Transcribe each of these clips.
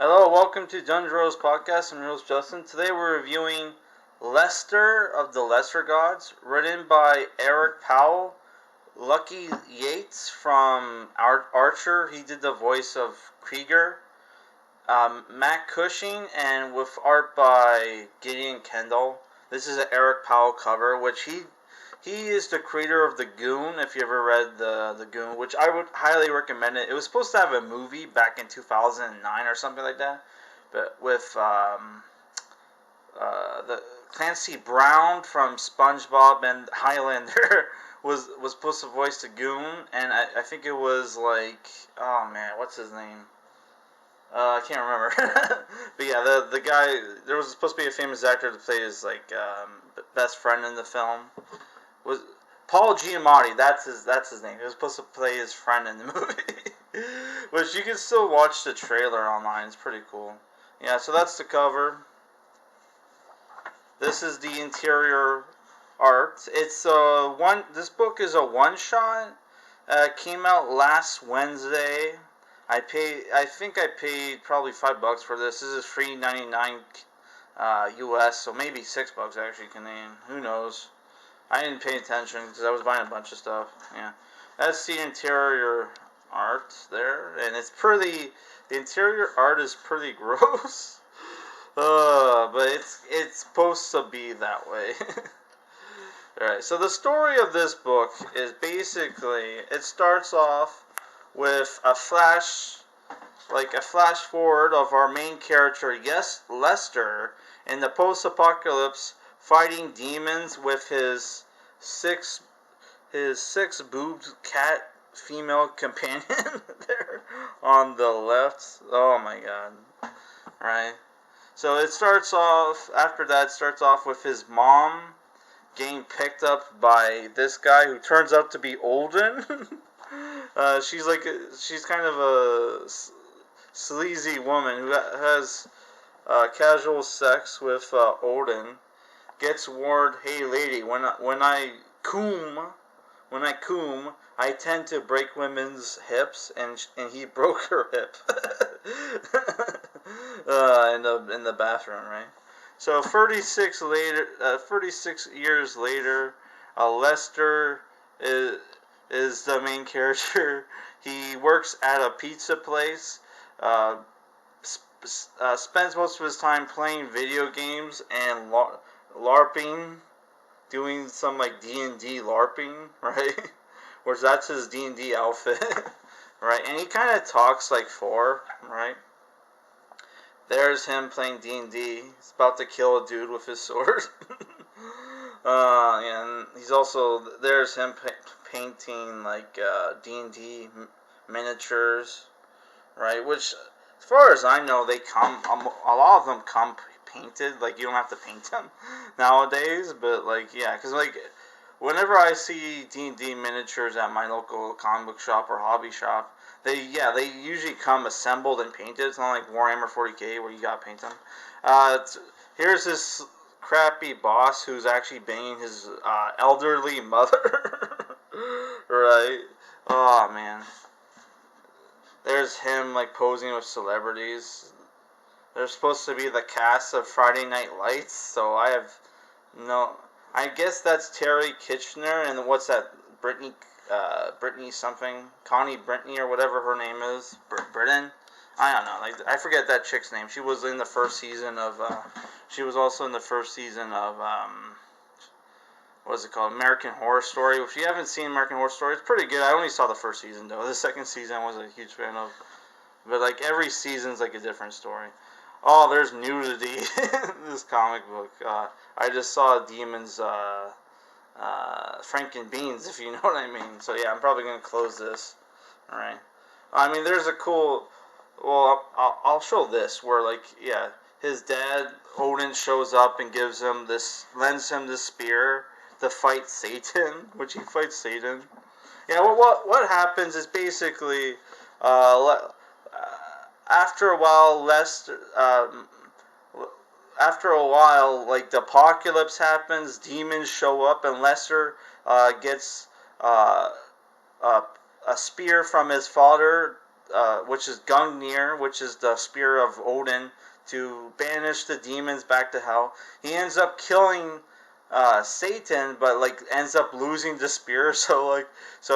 Hello, welcome to Dungeon Rose Podcast. I'm your host Justin. Today we're reviewing Lester of the Lesser Gods, written by Eric Powell, Lucky Yates from Archer. He did the voice of Krieger. Mac Cushing, and with art by Gideon Kendall. This is an Eric Powell cover, which he is the creator of The Goon. If you ever read the Goon, which I would highly recommend it. It was supposed to have a movie back in 2009 or something like that, but with the Clancy Brown from SpongeBob and Highlander was supposed to voice the Goon, and I think it was like, oh man, what's his name? I can't remember, but yeah, the guy, there was supposed to be a famous actor that played his best friend in the film, was Paul Giamatti. That's his name. He was supposed to play his friend in the movie, which you can still watch the trailer online. It's pretty cool. Yeah, so that's the cover. This is the interior art. It's one. This book is a one shot. Came out last Wednesday. I think I paid probably $5 for this. This is $3.99 US, so maybe $6 actually Canadian. Who knows? I didn't pay attention because I was buying a bunch of stuff. Yeah, that's the interior art there, and it's pretty. The interior art is pretty gross. But it's supposed to be that way. Alright, so the story of this book is basically, it starts off with a flash forward of our main character, yes, Lester, in the post-apocalypse, fighting demons with his six boobed cat female companion there on the left. Oh my god. Right. So it starts off, after that, it starts off with his mom getting picked up by this guy who turns out to be Olden. She's kind of a sleazy woman who has casual sex with Odin. Gets warned, hey lady, when I coom, I tend to break women's hips, and he broke her hip in the bathroom, right? So 36 years later, Lester is the main character. He works at a pizza place. Spends most of his time playing video games and LARPing, doing some like D&D LARPing, right? Whereas that's his D&D outfit, right? And he kind of talks like Thor, right? There's him playing D&D. He's about to kill a dude with his sword. And he's also, there's him painting like D&D miniatures, right? Which, as far as I know, they come, a lot of them come painted. Like, you don't have to paint them nowadays, but like, yeah, because like, whenever I see D&D miniatures at my local comic book shop or hobby shop, they usually come assembled and painted. It's not like Warhammer 40k where you gotta paint them. Here's this crappy boss who's actually banging his elderly mother. Right? Oh man. There's him like posing with celebrities. They're supposed to be the cast of Friday Night Lights, so I have no. I guess that's Terry Kitchener, and what's that? Brittany something, Connie Brittany or whatever her name is, Britain. I don't know. Like, I forget that chick's name. She was in the first season of. She was also in the first season of. What is it called? American Horror Story. If you haven't seen American Horror Story, it's pretty good. I only saw the first season though. The second season I wasn't a huge fan of. But like every season's like a different story. Oh, there's nudity in this comic book. I just saw Demon's Franken Beans, if you know what I mean. So yeah, I'm probably gonna close this. All right. I mean, there's a cool. Well, I'll show this where like yeah, his dad Odin shows up and lends him this spear to fight Satan, which he fights Satan. Yeah. Well, what happens is basically, after a while, after a while, like the apocalypse happens, demons show up, and Lester gets uh, a spear from his father which is Gungnir, which is the spear of Odin, to banish the demons back to hell. He ends up killing Satan, but like ends up losing the spear. So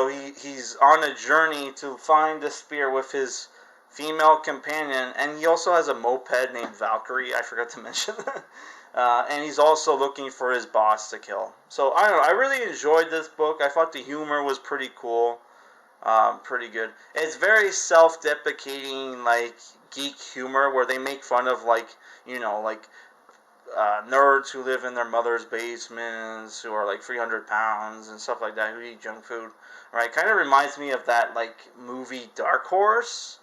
he's on a journey to find the spear with his female companion, and he also has a moped named Valkyrie. I forgot to mention that. And he's also looking for his boss to kill. So I don't know. I really enjoyed this book. I thought the humor was pretty cool. Pretty good. It's very self-deprecating, like geek humor, where they make fun of like nerds who live in their mother's basements, who are like 300 pounds and stuff like that, who eat junk food. Right? Kind of reminds me of that like movie Dark Horse,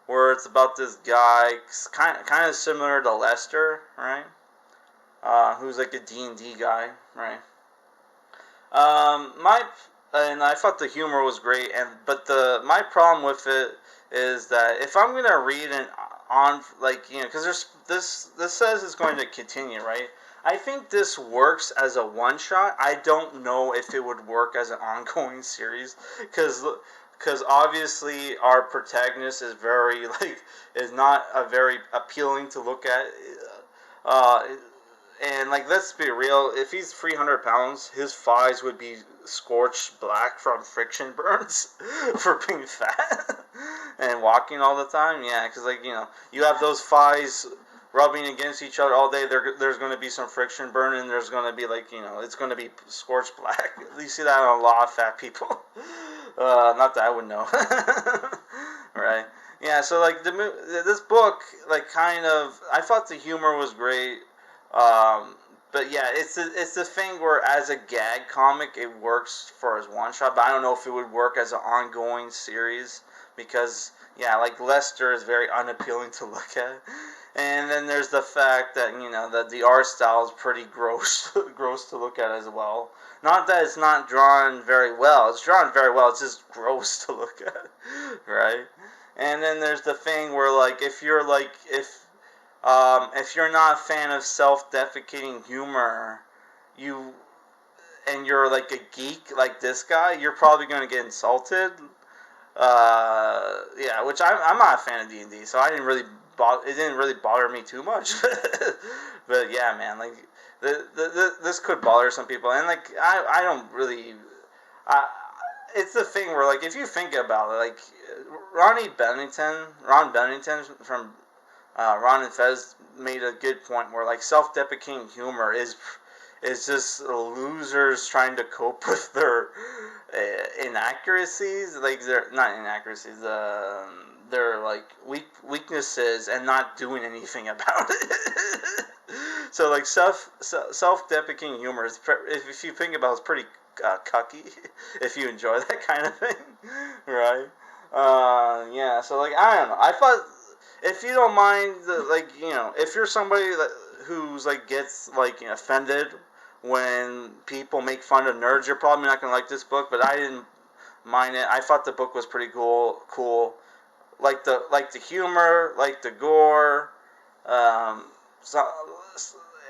where it's about this guy, kind of similar to Lester, right? Who's like a D&D guy, right? And I thought the humor was great, but my problem with it is that if I'm gonna read because this says it's going to continue, right? I think this works as a one shot. I don't know if it would work as an ongoing series, because obviously our protagonist is not a very appealing to look at. And like, let's be real, if he's 300 pounds, his thighs would be scorched black from friction burns for being fat and walking all the time. Yeah, because you have those thighs rubbing against each other all day. There's going to be some friction burn, and there's going to be it's going to be scorched black. You see that on a lot of fat people. Not that I would know. Right? Yeah. So this book, I thought the humor was great. But yeah, it's the thing where as a gag comic it works for as one shot, but I don't know if it would work as an ongoing series, because yeah, like Lester is very unappealing to look at, and then there's the fact that that the art style is pretty gross to look at as well. Not that it's not drawn very well; it's drawn very well. It's just gross to look at, right? And then there's the thing where if you're not a fan of self-defecating humor, and you're like a geek like this guy, you're probably going to get insulted. Yeah, which I'm not a fan of D&D, so it didn't really bother me too much. But yeah, man, this could bother some people, and I don't really. It's the thing where if you think about it, Ron Bennington from Ron and Fez made a good point where self-deprecating humor is just losers trying to cope with their inaccuracies, they're not inaccuracies, their weaknesses, and not doing anything about it. So self-deprecating humor is, if you think about it, it's pretty cucky if you enjoy that kind of thing, right? Yeah. So I don't know. I thought, if you don't mind, if you're somebody who's gets offended when people make fun of nerds, you're probably not gonna like this book. But I didn't mind it. I thought the book was pretty cool. Like the humor, the gore, and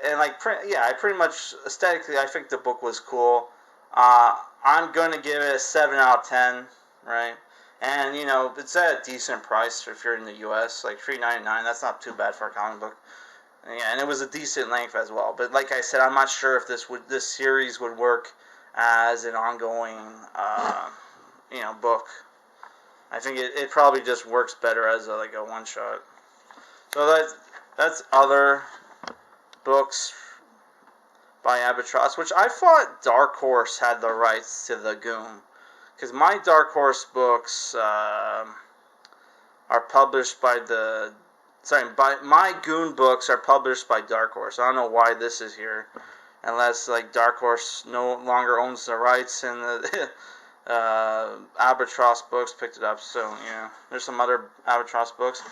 I pretty much aesthetically, I think the book was cool. I'm gonna give it a 7 out of 10, right? And it's at a decent price if you're in the U.S. $3.99. That's not too bad for a comic book. Yeah, and it was a decent length as well. But like I said, I'm not sure if this series would work as an ongoing book. I think it probably just works better as a one shot. So that's other books by Albatross, which I thought Dark Horse had the rights to the Goon. Because my Dark Horse books are published by my Goon books are published by Dark Horse. I don't know why this is here, unless Dark Horse no longer owns the rights, and the Albatross books picked it up. So there's some other Albatross books.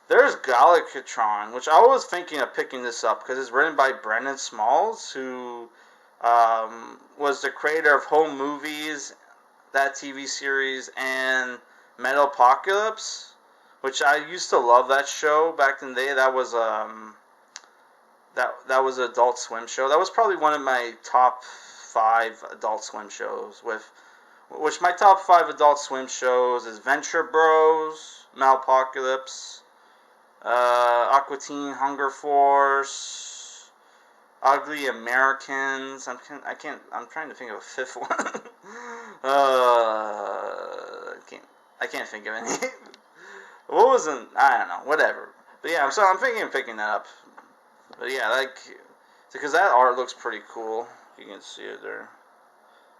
There's Galactron, which I was thinking of picking this up because it's written by Brendan Smalls, who was the creator of Home Movies, that TV series, and Metalopocalypse, which I used to love that show back in the day. That was that was an Adult Swim show. That was probably one of my top 5 Adult Swim shows. Which my top 5 Adult Swim shows is Venture Bros, Malpocalypse, Aqua Teen Hunger Force, Ugly Americans. I'm trying to think of a fifth one. I can't think of any. What was I don't know. Whatever. But yeah, I'm thinking of picking that up. But yeah, because that art looks pretty cool. You can see it there.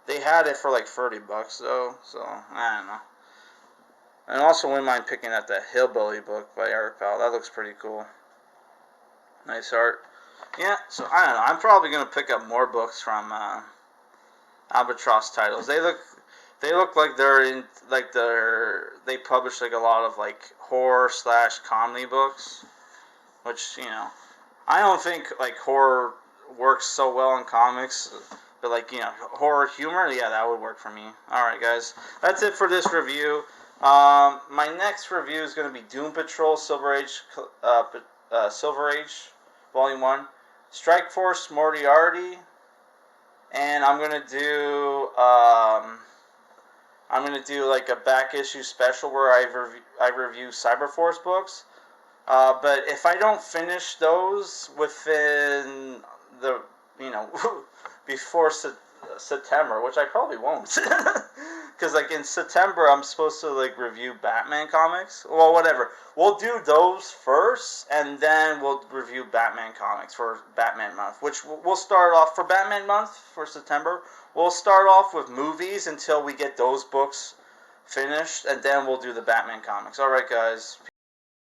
They had it for like $30 though, so I don't know. And also wouldn't mind picking up that Hillbilly book by Eric Powell. That looks pretty cool. Nice art. Yeah, so I don't know. I'm probably gonna pick up more books from Albatross titles. They look like they publish like a lot of like horror / comedy books, which I don't think like horror works so well in comics, but like horror humor, yeah, that would work for me. All right, guys, that's it for this review. My next review is going to be Doom Patrol Silver Age, Volume 1, Strike Force Moriarty, and I'm gonna do like a back issue special where I review Cyberforce books. But if I don't finish those within the before September, which I probably won't, because like in September I'm supposed to like review Batman comics. Well, whatever. We'll do those first, and then we'll review Batman comics for Batman month, which we'll start off for Batman month for September. We'll start off with movies until we get those books finished, and then we'll do the Batman comics. All right, guys.